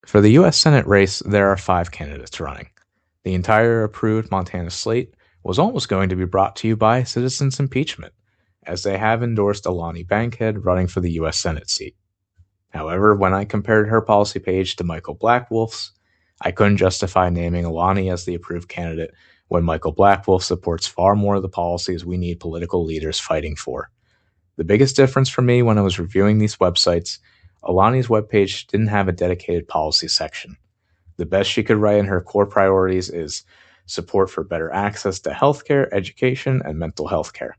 For the U.S. Senate race, there are 5 candidates running. The entire approved Montana slate was almost going to be brought to you by citizens' impeachment, as they have endorsed Alani Bankhead running for the U.S. Senate seat. However, when I compared her policy page to Michael Blackwolf's, I couldn't justify naming Alani as the approved candidate when Michael Blackwolf supports far more of the policies we need political leaders fighting for. The biggest difference for me when I was reviewing these websites, Alani's webpage didn't have a dedicated policy section. The best she could write in her core priorities is support for better access to healthcare, education, and mental health care.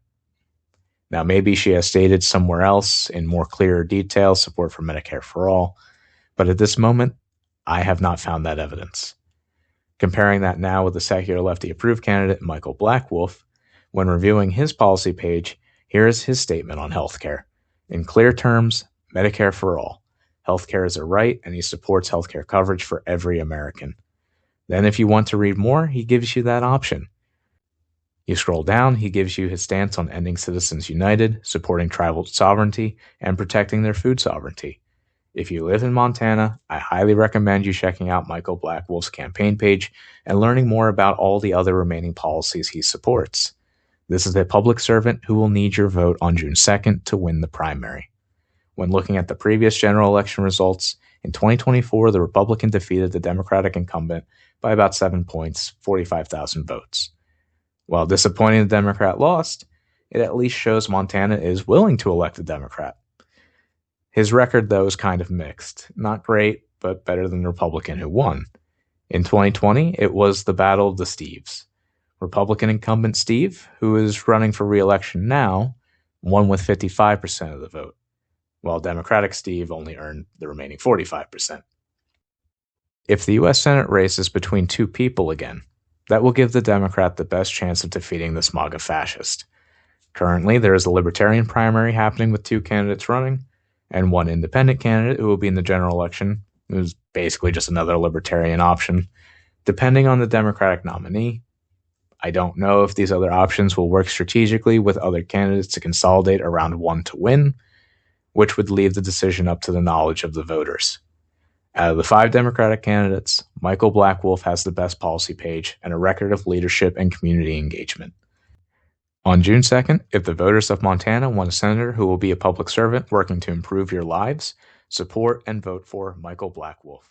Now, maybe she has stated somewhere else in more clearer detail support for Medicare for all, but at this moment, I have not found that evidence. Comparing that now with the secular lefty approved candidate, Michael Blackwolf, when reviewing his policy page, here is his statement on healthcare. In clear terms, Medicare for all. Healthcare is a right, and he supports healthcare coverage for every American. Then, if you want to read more, he gives you that option. You scroll down, he gives you his stance on ending Citizens United, supporting tribal sovereignty, and protecting their food sovereignty. If you live in Montana, I highly recommend you checking out Michael Blackwolf's campaign page and learning more about all the other remaining policies he supports. This is a public servant who will need your vote on June 2nd to win the primary. When looking at the previous general election results, in 2024, the Republican defeated the Democratic incumbent by about 7 points, 45,000 votes. While disappointing the Democrat lost, it at least shows Montana is willing to elect a Democrat. His record, though, is kind of mixed. Not great, but better than the Republican who won. In 2020, it was the battle of the Steves. Republican incumbent Steve, who is running for re-election now, won with 55% of the vote, while Democratic Steve only earned the remaining 45%. If the U.S. Senate race is between 2 people again, that will give the Democrat the best chance of defeating this MAGA fascist. Currently, there is a Libertarian primary happening with 2 candidates running, and 1 independent candidate who will be in the general election, who's basically just another Libertarian option. Depending on the Democratic nominee, I don't know if these other options will work strategically with other candidates to consolidate around 1 to win, which would leave the decision up to the knowledge of the voters. Out of the 5 Democratic candidates, Michael Blackwolf has the best policy page and a record of leadership and community engagement. On June 2nd, if the voters of Montana want a senator who will be a public servant working to improve your lives, support and vote for Michael Blackwolf.